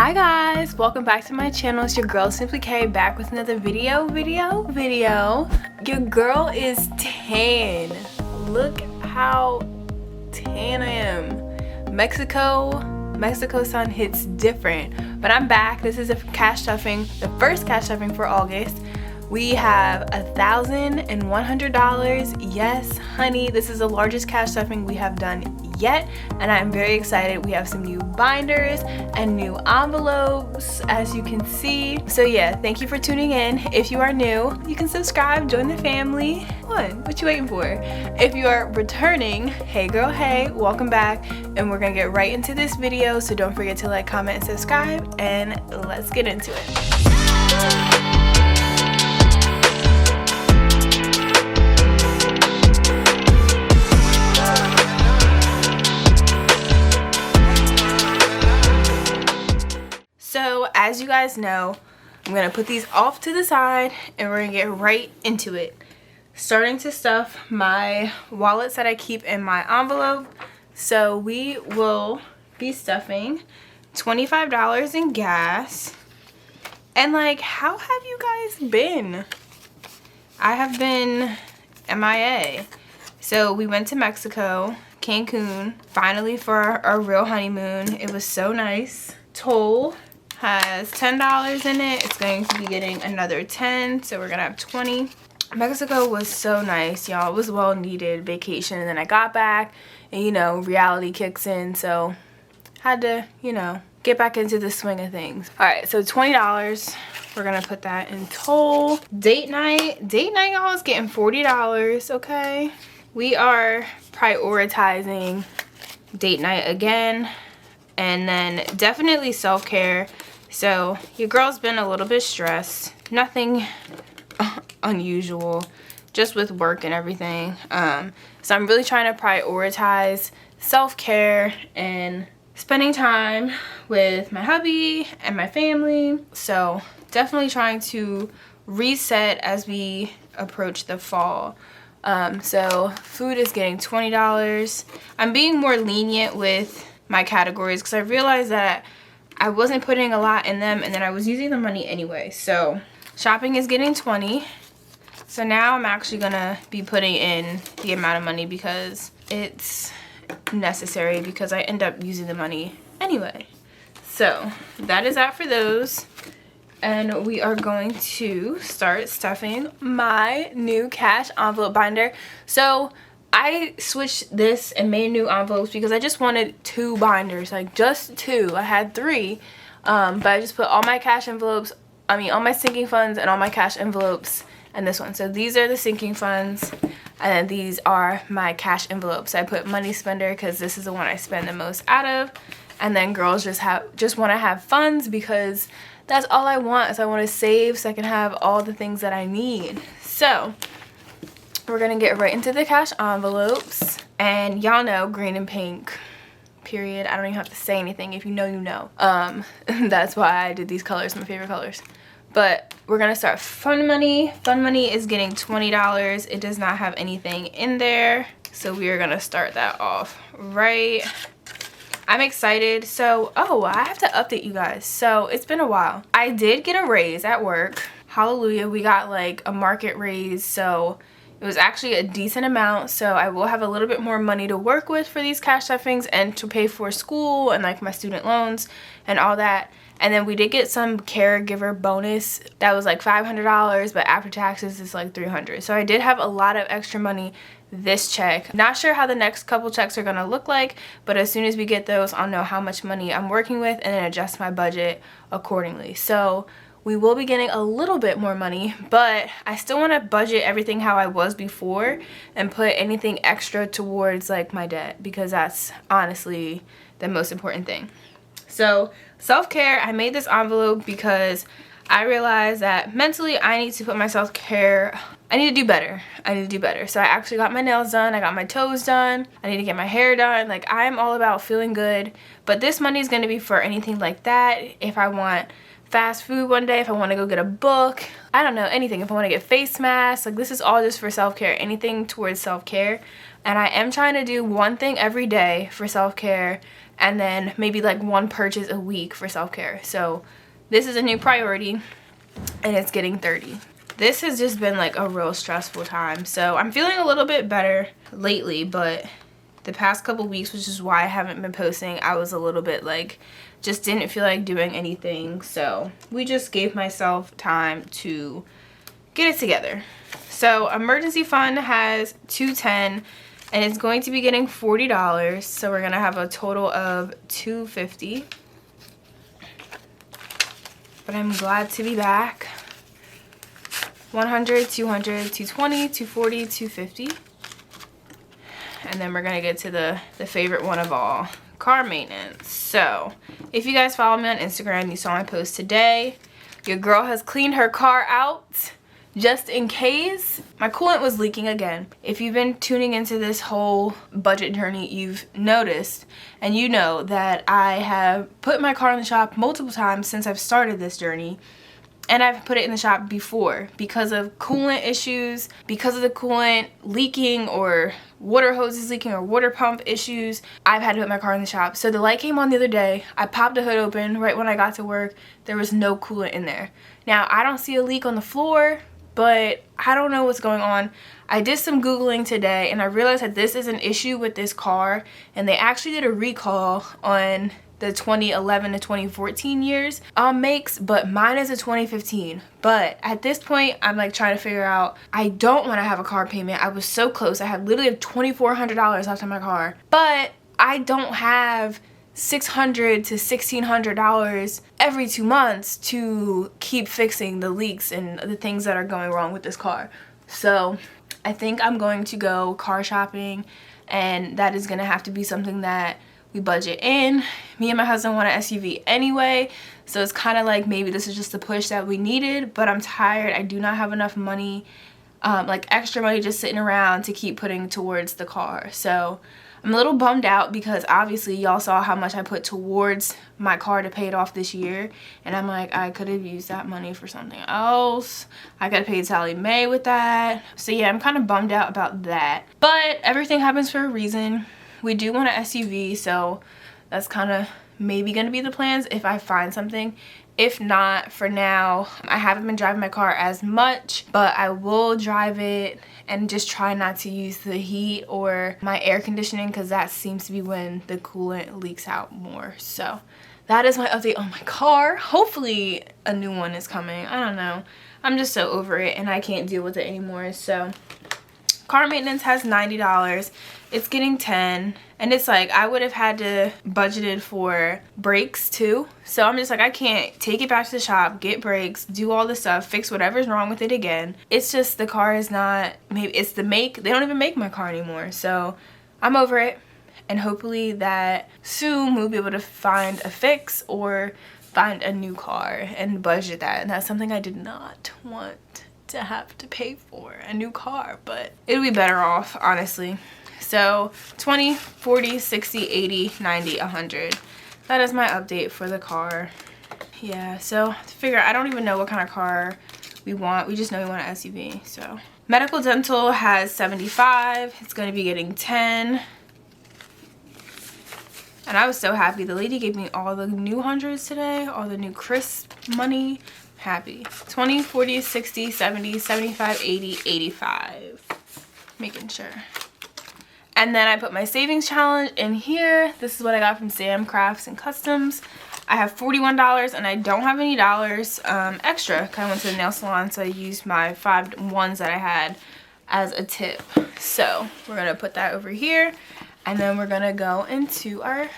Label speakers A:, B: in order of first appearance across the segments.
A: Hi guys, welcome back to my channel. It's your girl Simplykay back with another video. Your girl is tan. Look how tan I am. Mexico sun hits different, but I'm back. This is a cash stuffing, the first cash stuffing for August. We have $1,100. Yes, honey, this is the largest cash stuffing we have done yet, and I'm very excited. We have some new binders and new envelopes, as you can see. So yeah, thank you for tuning in. If you are new, you can subscribe, join the family. What you waiting for? If you are returning, hey girl, hey, welcome back, and we're gonna get right into this video. So don't forget to like, comment, and subscribe, and let's get into it. So as you guys know, I'm gonna put these off to the side and we're gonna get right into it. Starting to stuff my wallets that I keep in my envelope. So we will be stuffing $25 in gas. And like, how have you guys been? I have been MIA. So we went to Mexico, Cancun, finally for our real honeymoon. It was so nice. Toll has $10 in it. It's going to be getting another 10, so we're gonna have 20. Mexico was so nice, y'all. It was well needed vacation, and then I got back and you know, reality kicks in, so had to, you know, get back into the swing of things. All right, so $20, we're gonna put that in toll. Date night, y'all, is getting $40. Okay, we are prioritizing date night again. And then definitely self-care. So your girl's been a little bit stressed. Nothing unusual, just with work and everything. So I'm really trying to prioritize self-care and spending time with my hubby and my family. So definitely trying to reset as we approach the fall. So food is getting $20. I'm being more lenient with my categories because I realized that I wasn't putting a lot in them and then I was using the money anyway. So shopping is getting 20. So now I'm actually gonna be putting in the amount of money because it's necessary, because I end up using the money anyway. So that is that for those. And we are going to start stuffing my new cash envelope binder. So I switched this and made new envelopes because I just wanted 2 binders, like just 2. I had 3, but I just put all my cash envelopes, all my sinking funds and all my cash envelopes in this one. So these are the sinking funds, and then these are my cash envelopes. I put money spender because this is the one I spend the most out of, and then girls just want to have funds because that's all I want, is I want to save so I can have all the things that I need. So we're gonna get right into the cash envelopes, and y'all know green and pink, period. I don't even have to say anything. If you know, you know. That's why I did these colors, my favorite colors. But we're gonna start fun money. Fun money is getting $20. It does not have anything in there, so we are gonna start that off right. I'm excited. So I have to update you guys. So it's been a while. I did get a raise at work. Hallelujah. We got like a market raise, so it was actually a decent amount, so I will have a little bit more money to work with for these cash stuffings and to pay for school and like my student loans and all that. And then we did get some caregiver bonus that was like $500, but after taxes it's like $300. So I did have a lot of extra money this check. Not sure how the next couple checks are gonna look like, but as soon as we get those, I'll know how much money I'm working with and then adjust my budget accordingly. So we will be getting a little bit more money, but I still want to budget everything how I was before and put anything extra towards like my debt, because that's honestly the most important thing. So self-care, I made this envelope because I realized that mentally I need to put my self-care, I need to do better. So I actually got my nails done, I got my toes done, I need to get my hair done. Like, I'm all about feeling good, but this money is going to be for anything like that. If I want fast food one day, if I want to go get a book, I don't know, anything. If I want to get face masks, like this is all just for self-care, anything towards self-care. And I am trying to do one thing every day for self-care and then maybe like one purchase a week for self-care. So this is a new priority, and it's getting 30. This has just been like a real stressful time. So I'm feeling a little bit better lately, but the past couple weeks, which is why I haven't been posting, I was a little bit like, just didn't feel like doing anything. So we just gave myself time to get it together. So emergency fund has $210, and it's going to be getting $40. So we're gonna have a total of $250. But I'm glad to be back. 100, 200, 220, 240, 250. And then we're gonna get to the favorite one of all, car maintenance. So if you guys follow me on Instagram, you saw my post today. Your girl has cleaned her car out just in case. My coolant was leaking again. If you've been tuning into this whole budget journey, you've noticed, and you know that I have put my car in the shop multiple times since I've started this journey. And I've put it in the shop before because of coolant issues, because of the coolant leaking or water hoses leaking or water pump issues. I've had to put my car in the shop. So the light came on the other day. I popped the hood open right when I got to work. There was no coolant in there. Now, I don't see a leak on the floor, but I don't know what's going on. I did some Googling today, and I realized that this is an issue with this car, and they actually did a recall on the 2011 to 2014 years makes, but mine is a 2015. But at this point, I'm like trying to figure out, I don't want to have a car payment. I was so close. I have literally $2,400 left on my car, but I don't have $600 to $1,600 every 2 months to keep fixing the leaks and the things that are going wrong with this car. So I think I'm going to go car shopping, and that is going to have to be something that we budget in. Me and my husband want an SUV anyway, so it's kind of like maybe this is just the push that we needed, but I'm tired. I do not have enough money, like extra money just sitting around to keep putting towards the car. So I'm a little bummed out because obviously y'all saw how much I put towards my car to pay it off this year, and I'm like, I could have used that money for something else. I could have paid Sally Mae with that. So yeah, I'm kind of bummed out about that, but everything happens for a reason. We do want an SUV, so that's kind of maybe going to be the plans if I find something. If not, for now, I haven't been driving my car as much, but I will drive it and just try not to use the heat or my air conditioning, because that seems to be when the coolant leaks out more. So that is my update on my car. Hopefully a new one is coming. I don't know. I'm just so over it and I can't deal with it anymore. So car maintenance has $90. It's getting 10, and it's like I would have had to budgeted for brakes too. So I'm just like, I can't take it back to the shop, get brakes, do all the stuff, fix whatever's wrong with it again. It's just the car is not, maybe it's the make. They don't even make my car anymore. So I'm over it, and hopefully that soon we'll be able to find a fix or find a new car and budget that. And that's something I did not want to have to pay for, a new car, but it'll be better off, honestly. So 20, 40, 60, 80, 90, 100. That is my update for the car. Yeah, so to figure out, I don't even know what kind of car we want. We just know we want an SUV. So medical dental has 75. It's going to be getting 10. And I was so happy. The lady gave me all the new hundreds today, all the new crisp money. Happy. 20, 40, 60, 70, 75, 80, 85. Making sure. And then I put my savings challenge in here. This is what I got from SamsCraftsandCustoms. I have $41 and I don't have any dollars extra. I went to the nail salon, so I used my 5 ones that I had as a tip. So we're gonna put that over here, and then we're gonna go into our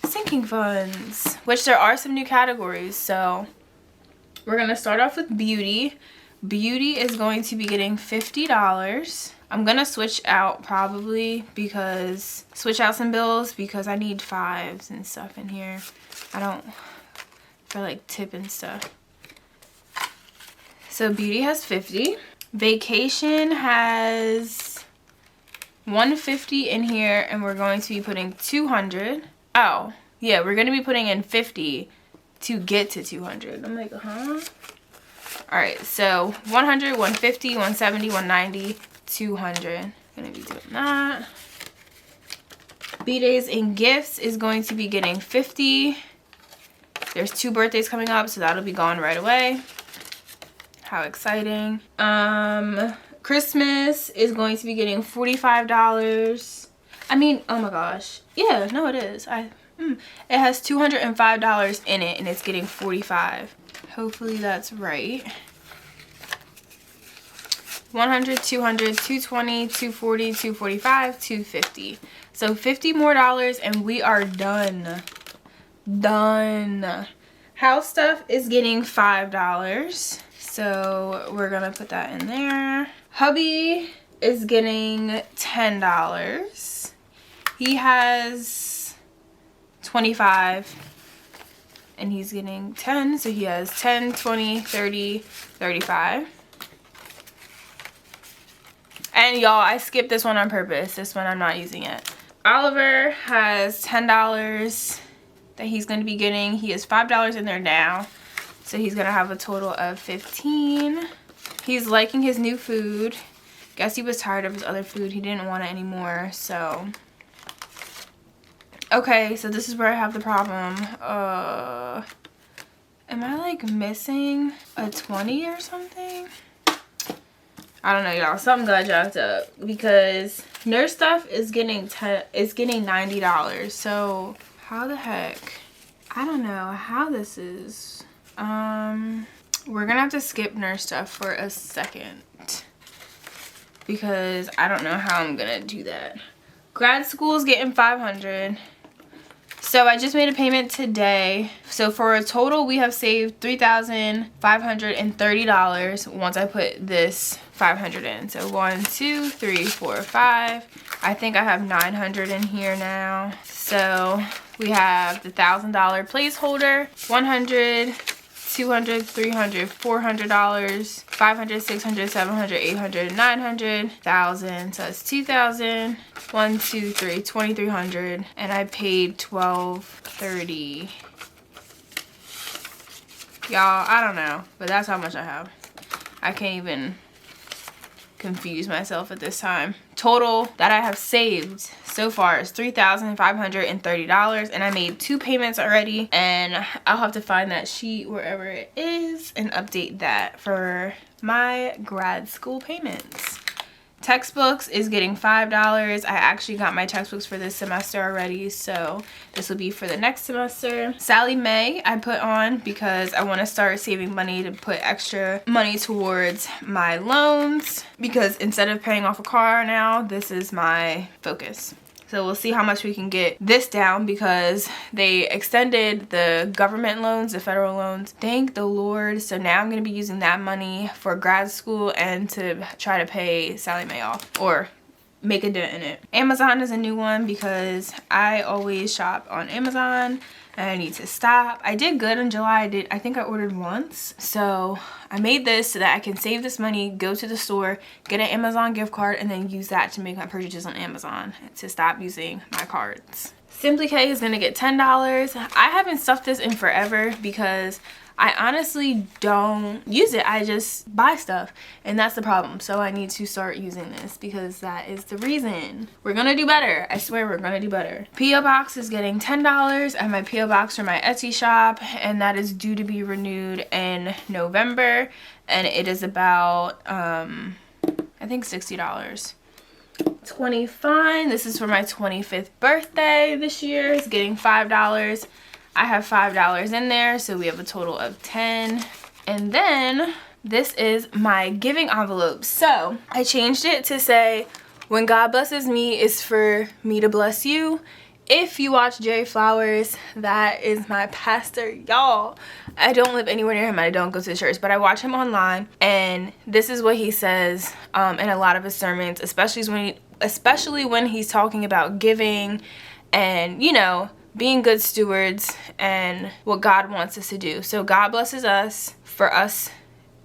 A: sinking funds, which there are some new categories. So we're gonna start off with beauty. Beauty is going to be getting $50. I'm gonna switch out probably because, switch out some bills because I need 5s and stuff in here. I don't feel like tipping stuff. So beauty has 50. Vacation has 150 in here, and we're going to be putting 200. Oh, yeah, we're gonna be putting in 50 to get to 200. I'm like, huh? All right, so 100, 150, 170, 190, 200. Gonna be doing that. B-Days and Gifts is going to be getting $50. There's 2 birthdays coming up, so that'll be gone right away. How exciting. Christmas is going to be getting $45. I mean, oh my gosh. Yeah, no, it is. It has $205 in it, and it's getting $45. Hopefully that's right. 100, 200, 220, 240, 245, 250. So $50 more, and we are done. Done. House stuff is getting $5. So we're gonna put that in there. Hubby is getting $10. He has 25 and he's getting 10, so he has 10, 20, 30, 35. And y'all, I skipped this one on purpose. This one I'm not using yet. Oliver has $10 that he's going to be getting. He has $5 in there now, so he's going to have a total of 15. He's liking his new food. Guess he was tired of his other food. He didn't want it anymore, so. Okay, so this is where I have the problem. Am I like missing a 20 or something? I don't know, y'all. Something got jacked up because nurse stuff is getting $90. So how the heck? I don't know how this is. We're gonna have to skip nurse stuff for a second because I don't know how I'm gonna do that. Grad school is getting $500. So I just made a payment today. So for a total, we have saved $3,530 once I put this 500 in. So 1, 2, 3, 4, 5. I think I have 900 in here now. So we have the $1,000 placeholder, 100, 200, 300, $400, 500, 600, 700, 800, 900, 1,000. So that's 2,000. 1, 2, 3, 2,300, and I paid $1,230. Y'all, I don't know, but that's how much I have. I can't even confuse myself at this time. Total that I have saved so far is $3,530, and I made 2 payments already, and I'll have to find that sheet wherever it is and update that for my grad school payments. Textbooks is getting $5. I actually got my textbooks for this semester already, so this will be for the next semester. Sally Mae I put on because I want to start saving money to put extra money towards my loans, because instead of paying off a car now, this is my focus. So we'll see how much we can get this down because they extended the government loans, the federal loans. Thank the Lord. So now I'm going to be using that money for grad school and to try to pay Sally Mae off or make a dent in it. Amazon is a new one because I always shop on Amazon and I need to stop. I did good in July. I think I ordered once. So I made this so that I can save this money, go to the store, get an Amazon gift card, and then use that to make my purchases on Amazon to stop using my cards. Simplykay is gonna get $10. I haven't stuffed this in forever because I honestly don't use it. I just buy stuff, and that's the problem. So I need to start using this because that is the reason. We're gonna do better. I swear we're gonna do better. P.O. Box is getting $10. I have my P.O. Box for my Etsy shop, and that is due to be renewed in November, and it is about, I think $60. 20 fine. This is for my 25th birthday this year. It's getting $5. I have $5 in there, so we have a total of 10. And then this is my giving envelope. So I changed it to say, when God blesses me, it's for me to bless you. If you watch Jerry Flowers, that is my pastor, y'all. I don't live anywhere near him. I don't go to the church, but I watch him online, and this is what he says in a lot of his sermons, especially when he's talking about giving and, you know, being good stewards and what God wants us to do. So God blesses us for us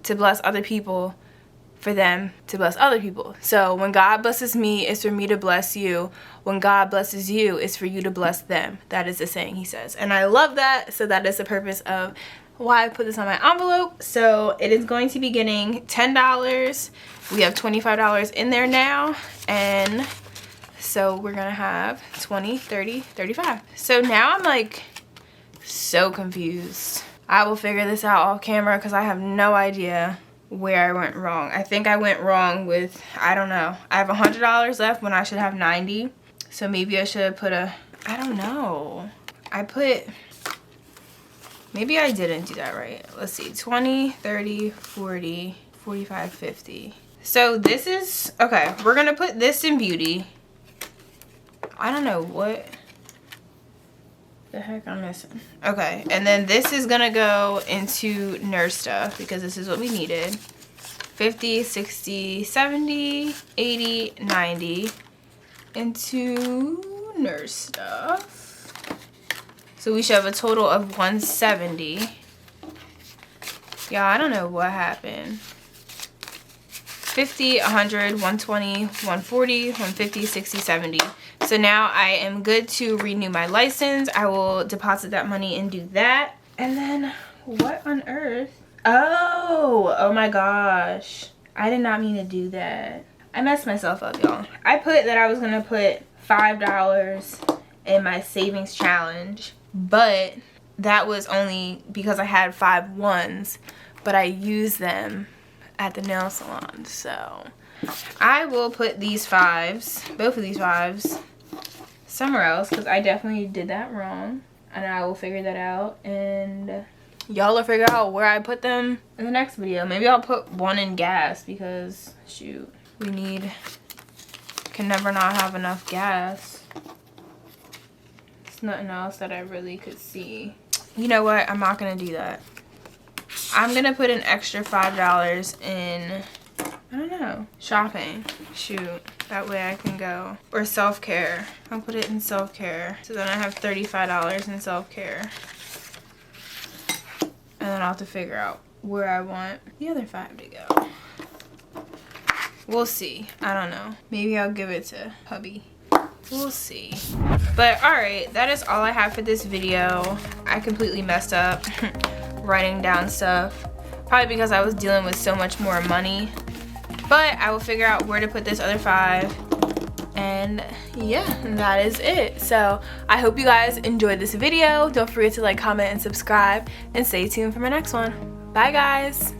A: to bless other people, for them to bless other people. So when God blesses me, it's for me to bless you. When God blesses you, it's for you to bless them. That is the saying he says. And I love that. So that is the purpose of why I put this on my envelope. So it is going to be getting $10. We have $25 in there now. And So we're gonna have 20, 30, 35. So now I'm like so confused. I will figure this out off camera because I have no idea where I went wrong. I think I went wrong with, I don't know. I have $100 left when I should have 90. So maybe I should have put a, I don't know. Maybe I didn't do that right. Let's see, 20, 30, 40, 45, 50. So this is, okay, we're gonna put this in beauty. I don't know what the heck I'm missing. Okay, and then this is gonna go into nurse stuff because this is what we needed. 50, 60, 70, 80, 90 into nurse stuff. So we should have a total of 170. Yeah, I don't know what happened. 50, 100, 120, 140, 150, 60, 70. So now I am good to renew my license. I will deposit that money and do that. And then what on earth? Oh my gosh. I did not mean to do that. I messed myself up, y'all. I put that I was gonna put $5 in my savings challenge, but that was only because I had 5 ones, but I used them at the nail salon. So I will put these 5s, both of these 5s, somewhere else because I definitely did that wrong, and I will figure that out, and y'all will figure out where I put them in the next video. Maybe I'll put one in gas because shoot, can never not have enough gas. There's nothing else that I really could see. You know what, I'm not gonna do that. I'm gonna put an extra $5 in, I don't know, shopping. Shoot, that way I can go. Or self-care. I'll put it in self-care. So then I have $35 in self-care. And then I'll have to figure out where I want the other 5 to go. We'll see. I don't know. Maybe I'll give it to hubby. We'll see. But alright, that is all I have for this video. I completely messed up writing down stuff. Probably because I was dealing with so much more money. But I will figure out where to put this other 5. And yeah, that is it. So I hope you guys enjoyed this video. Don't forget to like, comment, and subscribe. And stay tuned for my next one. Bye guys.